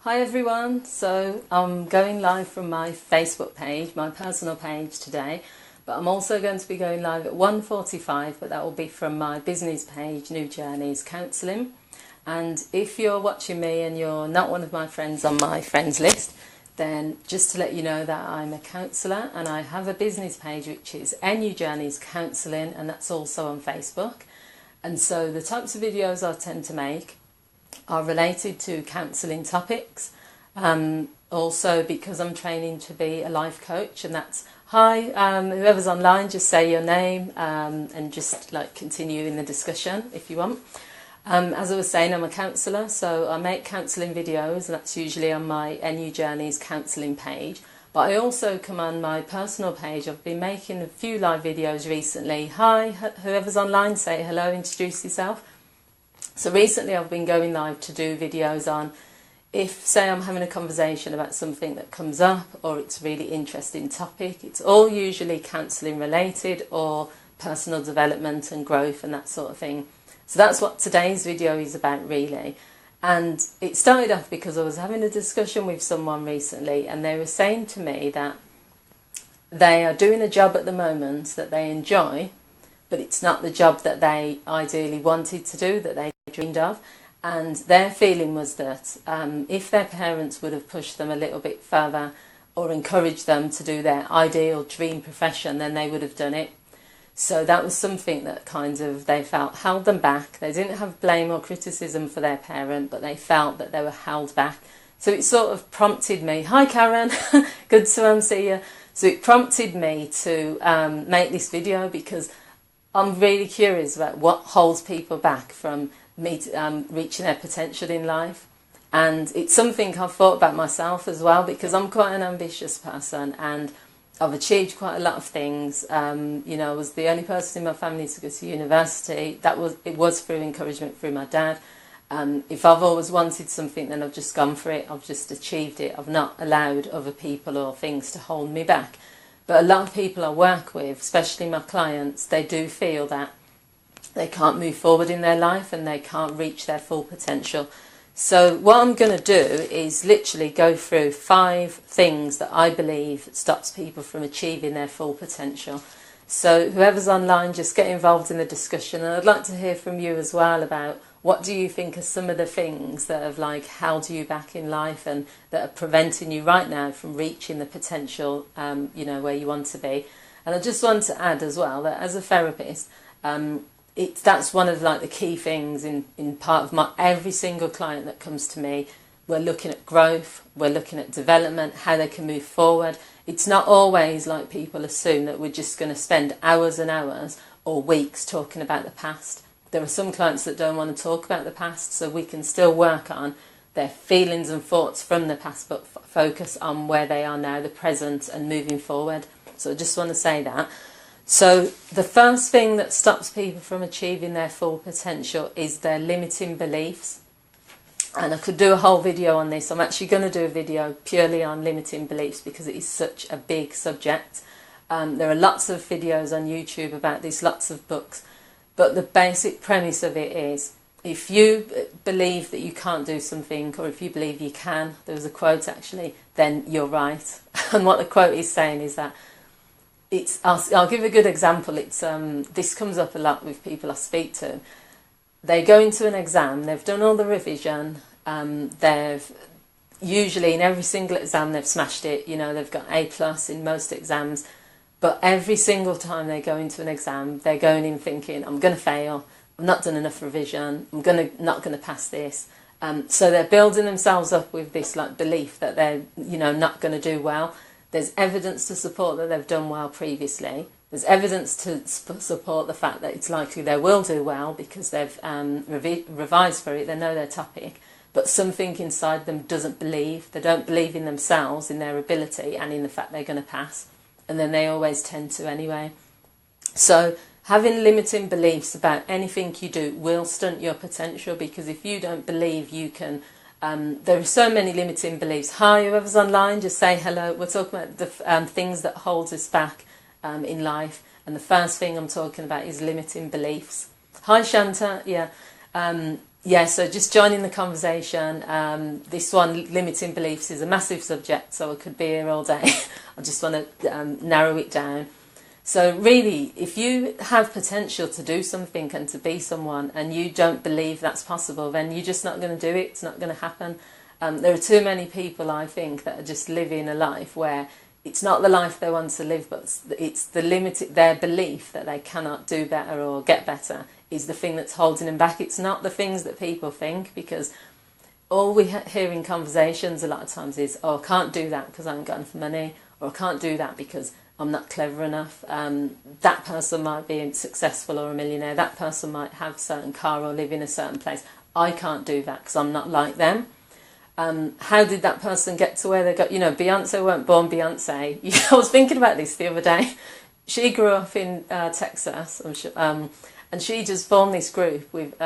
Hi everyone, so I'm going live from my Facebook page, my personal page today, but I'm also going to be going live at 1:45, but that will be from my business page, New Journeys Counselling. And if you're watching me and you're not one of my friends on my friends list, then just to let you know that I'm a counsellor and I have a business page which is New Journeys Counselling, and that's also on Facebook. And so the types of videos I tend to make are related to counselling topics, also because I'm training to be a life coach, and that's hi, whoever's online, just say your name and just like continue in the discussion if you want. As I was saying, I'm a counsellor, so I make counselling videos, and that's usually on my NU Journeys counselling page, but I also come on my personal page. I've been making a few live videos recently. Hi, whoever's online, say hello, introduce yourself. So recently I've been going live to do videos on, if say I'm having a conversation about something that comes up or it's a really interesting topic, it's all usually counselling related or personal development and growth and that sort of thing. So that's what today's video is about really. And it started off because I was having a discussion with someone recently, and they were saying to me that they are doing a job at the moment that they enjoy, but it's not the job that they ideally wanted to do, that they dreamed of. And their feeling was that if their parents would have pushed them a little bit further or encouraged them to do their ideal dream profession, then they would have done it. So that was something that kind of they felt held them back. They didn't have blame or criticism for their parent, but they felt that they were held back. So it sort of prompted me, hi Karen, good to see you. So it prompted me to make this video, because I'm really curious about what holds people back from reaching their potential in life. And it's something I've thought about myself as well, because I'm quite an ambitious person and I've achieved quite a lot of things. You know, I was the only person in my family to go to university. It was through encouragement through my dad. If I've always wanted something, then I've just gone for it. I've just achieved it. I've not allowed other people or things to hold me back. But a lot of people I work with, especially my clients, they do feel that they can't move forward in their life and they can't reach their full potential. So what I'm going to do is literally go through 5 things that I believe stops people from achieving their full potential. So whoever's online, just get involved in the discussion, and I'd like to hear from you as well about what do you think are some of the things that have like held you back in life and that are preventing you right now from reaching the potential, you know, where you want to be. And I just want to add as well that as a therapist, that's one of like the key things in part of my every single client that comes to me. We're looking at growth, we're looking at development, how they can move forward. It's not always like people assume that we're just going to spend hours and hours or weeks talking about the past. There are some clients that don't want to talk about the past, so we can still work on their feelings and thoughts from the past, but focus on where they are now, the present, and moving forward. So I just want to say that. So the first thing that stops people from achieving their full potential is their limiting beliefs. And I could do a whole video on this. I'm actually going to do a video purely on limiting beliefs because it is such a big subject. There are lots of videos on YouTube about this, lots of books. But the basic premise of it is, if you believe that you can't do something, or if you believe you can, there was a quote actually, then you're right. And what the quote is saying is that, I'll give a good example. This comes up a lot with people I speak to. They go into an exam, they've done all the revision, they've usually in every single exam they've smashed it, you know, they've got A+ in most exams, but every single time they go into an exam, they're going in thinking, I'm going to fail, I've not done enough revision, I'm not going to pass this. So they're building themselves up with this like belief that they're, you know, not going to do well. There's evidence to support that they've done well previously. There's evidence to support the fact that it's likely they will do well because they've revised for it, they know their topic, but something inside them doesn't believe. They don't believe in themselves, in their ability, and in the fact they're going to pass. And then they always tend to anyway. So having limiting beliefs about anything you do will stunt your potential, because if you don't believe you can, there are so many limiting beliefs. Hi, whoever's online, just say hello. We're talking about the things that hold us back in life. And the first thing I'm talking about is limiting beliefs. Hi, Shanta. Yeah. yeah, so just joining the conversation. This one, limiting beliefs, is a massive subject, so I could be here all day. I just want to narrow it down. So really, if you have potential to do something and to be someone and you don't believe that's possible, then you're just not going to do it. It's not going to happen. There are too many people, I think, that are just living a life where it's not the life they want to live, but it's the limited, their belief that they cannot do better or get better is the thing that's holding them back. It's not the things that people think, because all we hear in conversations a lot of times is, oh, I can't do that because I haven't got enough money, or I can't do that because I'm not clever enough. That person might be successful or a millionaire. That person might have a certain car or live in a certain place. I can't do that because I'm not like them. How did that person get to where they got? You know, Beyonce weren't born Beyonce. I was thinking about this the other day. She grew up in Texas, and she just formed this group with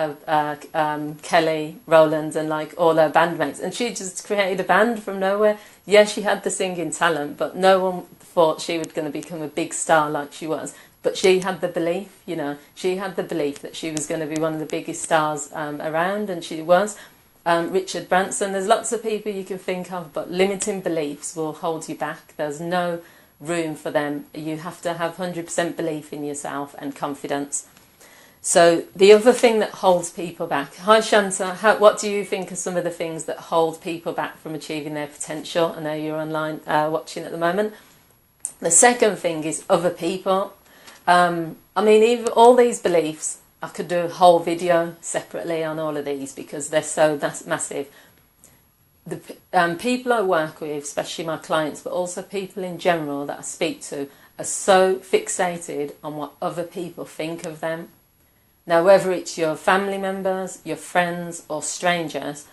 Kelly Rowland and like all her bandmates, and she just created a band from nowhere. Yeah, she had the singing talent, but no one thought she was going to become a big star like she was. But she had the belief, you know, she had the belief that she was going to be one of the biggest stars around, and she was. Richard Branson, there's lots of people you can think of, but limiting beliefs will hold you back. There's no room for them. You have to have 100% belief in yourself and confidence. So the other thing that holds people back, hi Shanta, what do you think are some of the things that hold people back from achieving their potential? I know you're online watching at the moment. The second thing is other people. I mean, even all these beliefs, I could do a whole video separately on all of these because they're so massive. The people I work with, especially my clients, but also people in general that I speak to, are so fixated on what other people think of them. Now, whether it's your family members, your friends or strangers,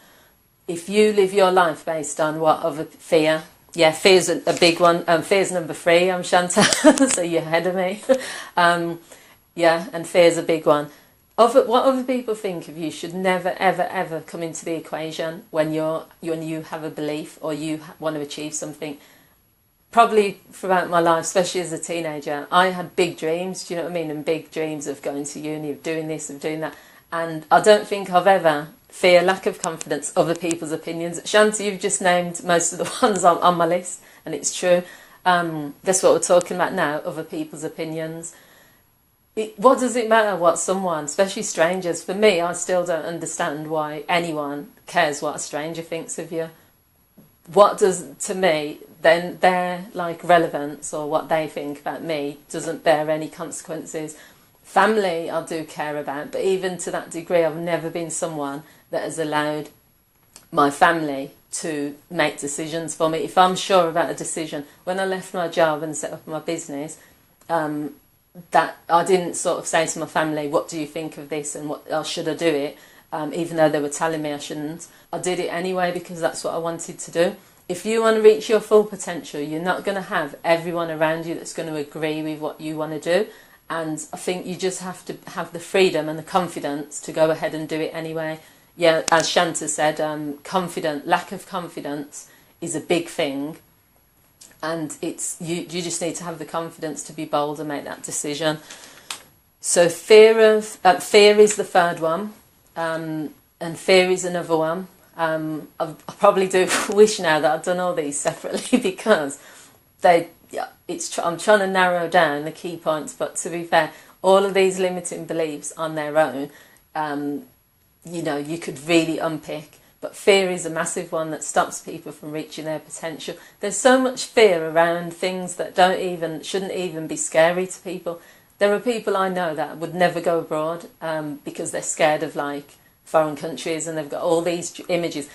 if you live your life based on what other fear, yeah, fear's a big one. Fear's number 3, I'm Shanta, so you're ahead of me. Yeah, and fear's a big one. What other people think of you should never, ever, ever come into the equation when you have a belief or you want to achieve something. Probably throughout my life, especially as a teenager, I had big dreams, do you know what I mean? And big dreams of going to uni, of doing this, of doing that. And I don't think I've ever lack of confidence, other people's opinions. Shanta, you've just named most of the ones on my list, and it's true. That's what we're talking about now, other people's opinions. What does it matter what someone, especially strangers, for me, I still don't understand why anyone cares what a stranger thinks of you. What does, to me, then their like relevance or what they think about me doesn't bear any consequences. Family I do care about, but even to that degree I've never been someone that has allowed my family to make decisions for me. If I'm sure about a decision, when I left my job and set up my business, that I didn't sort of say to my family, what do you think of this and what should I do it, even though they were telling me I shouldn't. I did it anyway because that's what I wanted to do. If you want to reach your full potential, you're not going to have everyone around you that's going to agree with what you want to do. And I think you just have to have the freedom and the confidence to go ahead and do it anyway. Yeah, as Shanta said, lack of confidence is a big thing. And it's you just need to have the confidence to be bold and make that decision. So fear is the third one, and fear is another one. I probably do wish now that I'd done all these separately because I'm trying to narrow down the key points. But to be fair, all of these limiting beliefs on their own, you could really unpick. But fear is a massive one that stops people from reaching their potential. There's so much fear around things that shouldn't even be scary to people. There are people I know that would never go abroad because they're scared of like foreign countries and they've got all these images.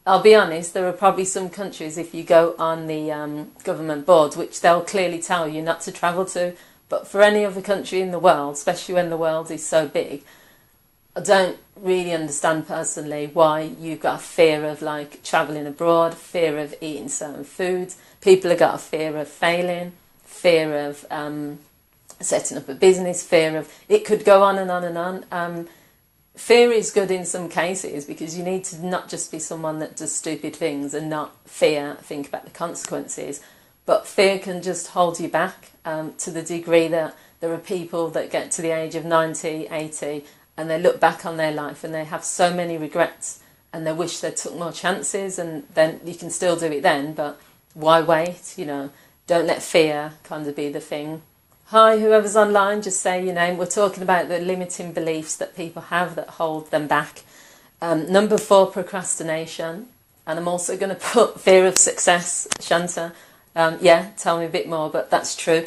I'll be honest, there are probably some countries, if you go on the government boards, which they'll clearly tell you not to travel to. But for any other country in the world, especially when the world is so big, I don't really understand personally why you've got a fear of like travelling abroad, fear of eating certain foods. People have got a fear of failing, fear of setting up a business, fear of... It could go on and on and on. Fear is good in some cases because you need to not just be someone that does stupid things and not think about the consequences. But fear can just hold you back to the degree that there are people that get to the age of 90, 80 and they look back on their life and they have so many regrets and they wish they took more chances, and then you can still do it then, but why wait? You know, don't let fear kind of be the thing. Hi, whoever's online, just say your name. We're talking about the limiting beliefs that people have that hold them back. Number 4, procrastination. And I'm also going to put fear of success, Shanta. Yeah, tell me a bit more, but that's true.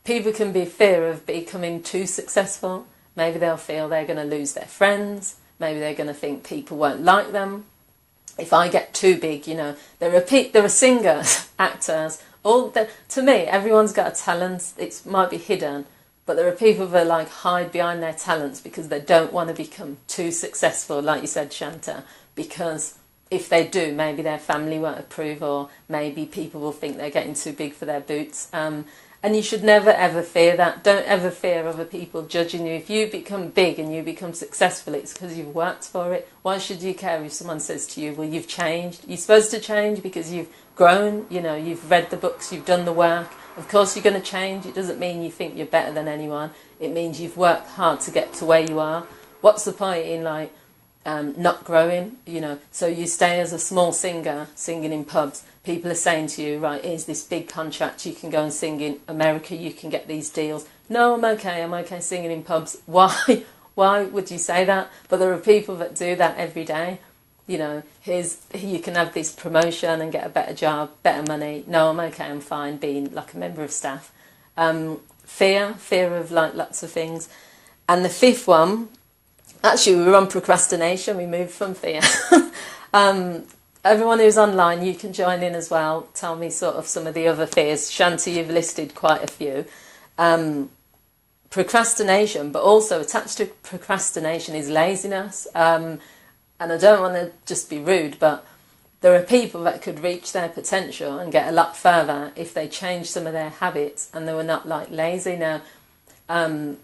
People can be fear of becoming too successful. Maybe they'll feel they're going to lose their friends. Maybe they're going to think people won't like them. If I get too big, you know, there are singers, actors, to me, everyone's got a talent. It might be hidden, but there are people that like hide behind their talents because they don't want to become too successful, like you said, Shanta, because if they do, maybe their family won't approve, or maybe people will think they're getting too big for their boots. And you should never ever fear that. Don't ever fear other people judging you. If you become big and you become successful, it's because you've worked for it. Why should you care if someone says to you, well, you've changed? You're supposed to change because you've grown, you know, you've read the books, you've done the work. Of course you're going to change. It doesn't mean you think you're better than anyone. It means you've worked hard to get to where you are. What's the point in like not growing, you know? So you stay as a small singer, singing in pubs. People are saying to you, right, here's this big contract, you can go and sing in America, you can get these deals. No, I'm okay singing in pubs. Why? Why would you say that? But there are people that do that every day. You know, you can have this promotion and get a better job, better money. No, I'm okay, I'm fine being like a member of staff. Fear of like lots of things. And the 5th one, actually we were on procrastination, we moved from fear. Everyone who's online, you can join in as well. Tell me sort of some of the other fears. Shanta, you've listed quite a few. Procrastination, but also attached to procrastination is laziness. And I don't want to just be rude, but there are people that could reach their potential and get a lot further if they change some of their habits and they were not like lazy. Now, I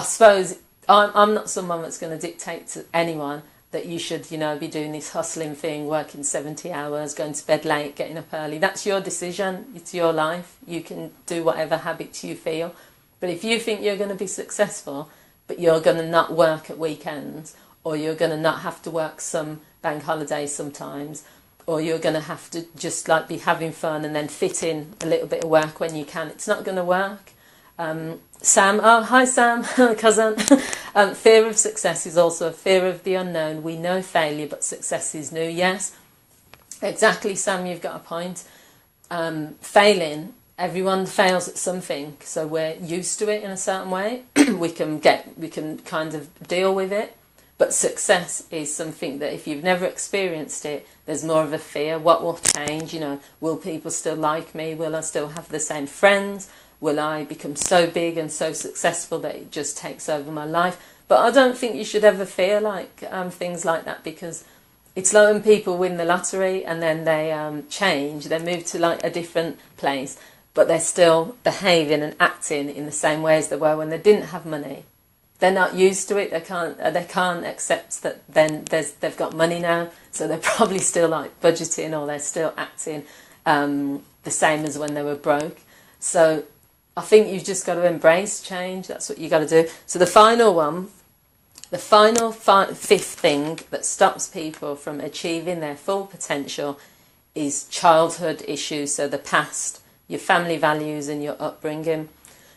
suppose I'm not someone that's going to dictate to anyone that you should, you know, be doing this hustling thing, working 70 hours, going to bed late, getting up early. That's your decision. It's your life. You can do whatever habits you feel. But if you think you're going to be successful, but you're going to not work at weekends, or you're going to not have to work some bank holidays sometimes, or you're going to have to just like be having fun and then fit in a little bit of work when you can, it's not going to work. Sam, oh hi Sam, cousin. Fear of success is also a fear of the unknown. We know failure, but success is new. Yes, exactly, Sam, you've got a point. Failing, everyone fails at something, so we're used to it in a certain way. we can kind of deal with it. But success is something that if you've never experienced it, there's more of a fear. What will change? You know, will people still like me? Will I still have the same friends? Will I become so big and so successful that it just takes over my life? But I don't think you should ever fear like things like that, because it's like when people win the lottery and then they change, they move to like a different place, but they're still behaving and acting in the same way as they were when they didn't have money. They're not used to it. They can't accept that then they've got money now, so they're probably still like budgeting, or they're still acting the same as when they were broke. So I think you've just got to embrace change. That's what you got to do. So the final one, the final 5th thing that stops people from achieving their full potential is childhood issues. So the past, your family values and your upbringing.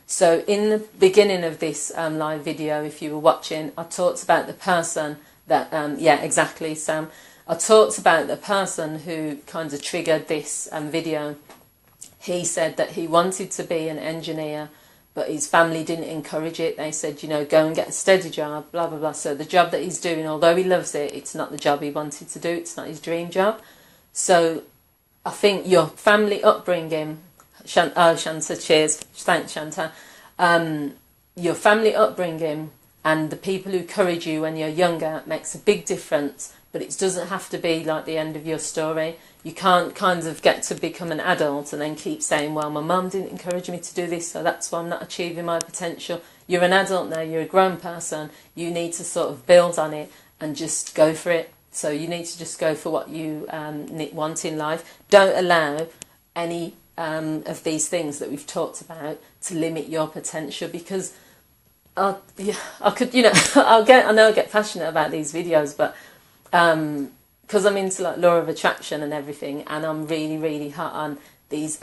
So in the beginning of this live video, if you were watching, I talked about the person that, yeah, exactly, Sam. I talked about the person who kind of triggered this video. He said that he wanted to be an engineer, but his family didn't encourage it. They said, you know, go and get a steady job, blah, blah, blah. So the job that he's doing, although he loves it, it's not the job he wanted to do. It's not his dream job. So I think your family upbringing, Shanta, cheers. Thanks, Shanta. Your family upbringing and the people who encourage you when you're younger makes a big difference, but it doesn't have to be like the end of your story. You can't kind of get to become an adult and then keep saying, well, my mum didn't encourage me to do this, so that's why I'm not achieving my potential. You're an adult now, you're a grown person, you need to sort of build on it and just go for it. So you need to just go for what you want in life. Don't allow any of these things that we've talked about to limit your potential, because Yeah, I could, you know, I know I get passionate about these videos, but because I'm into like law of attraction and everything, and I'm really, really hot on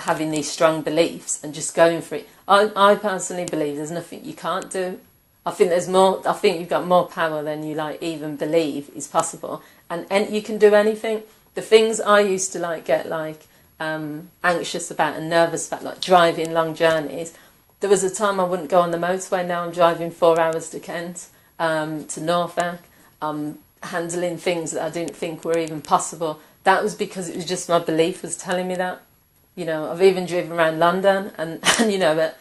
having these strong beliefs and just going for it. I personally believe there's nothing you can't do. I think there's more. I think you've got more power than you like even believe is possible, and you can do anything. The things I used to like get like anxious about and nervous about, like driving long journeys. There was a time I wouldn't go on the motorway. Now I'm driving 4 hours to Kent, to Norfolk. I'm handling things that I didn't think were even possible. That was because it was just my belief was telling me that. You know, I've even driven around London, and you know,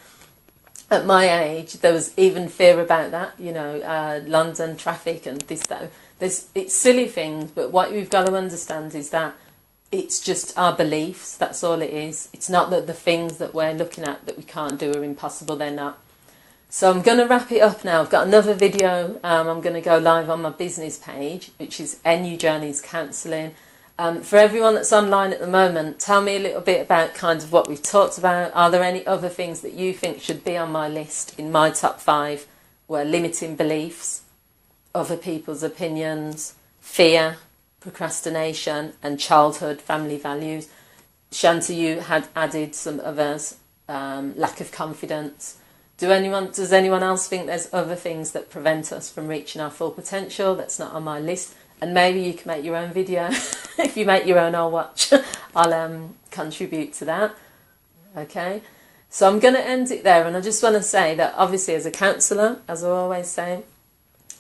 at my age, there was even fear about that. You know, London traffic and this, that. It's silly things, but what we've got to understand is that it's just our beliefs. That's all it is. It's not that the things that we're looking at that we can't do are impossible. They're not. So I'm going to wrap it up now. I've got another video. I'm going to go live on my business page, which is NU Journeys Counselling. For everyone that's online at the moment, tell me a little bit about kind of what we've talked about. Are there any other things that you think should be on my list in my top 5 were limiting beliefs, other people's opinions, fear, procrastination, and childhood family values? Shanta, you had added some others, lack of confidence. Does anyone else think there's other things that prevent us from reaching our full potential that's not on my list? And maybe you can make your own video. If you make your own, I'll watch. I'll contribute to that. Okay. So I'm going to end it there, and I just want to say that obviously as a counsellor, as I always say,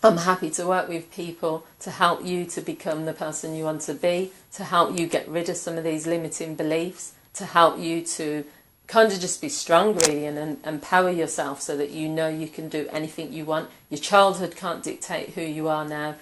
I'm happy to work with people to help you to become the person you want to be, to help you get rid of some of these limiting beliefs, to help you to kind of just be strong really and empower yourself so that you know you can do anything you want. Your childhood can't dictate who you are now.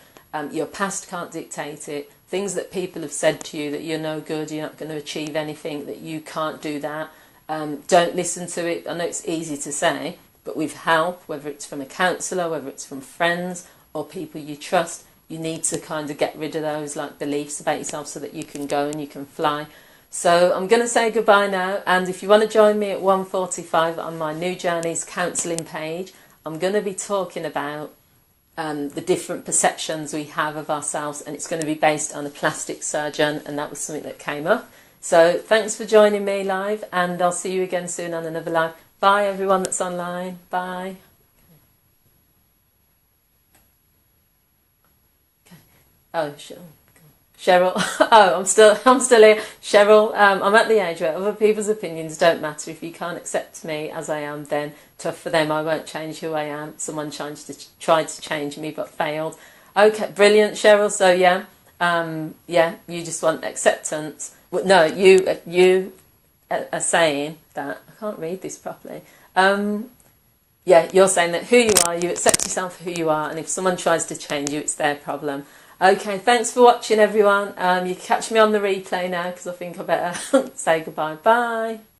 Your past can't dictate it. Things that people have said to you that you're no good, you're not going to achieve anything, that you can't do that. Don't listen to it. I know it's easy to say, but with help, whether it's from a counsellor, whether it's from friends or people you trust, you need to kind of get rid of those like beliefs about yourself so that you can go and you can fly. So I'm going to say goodbye now, and if you want to join me at 1:45 on my New Journeys Counselling page, I'm going to be talking about the different perceptions we have of ourselves, and it's going to be based on a plastic surgeon, and that was something that came up. So thanks for joining me live, and I'll see you again soon on another live. Bye everyone that's online. Bye. Okay. Oh, sure. Cheryl, oh, I'm still here. Cheryl, I'm at the age where other people's opinions don't matter. If you can't accept me as I am, then tough for them. I won't change who I am. Someone tried to change me but failed. Okay, brilliant, Cheryl. So yeah, you just want acceptance. Well, no, you are saying that I can't read this properly. Yeah, you're saying that who you are, you accept yourself for who you are, and if someone tries to change you, it's their problem. Okay, thanks for watching everyone. You can catch me on the replay now because I think I better say goodbye. Bye.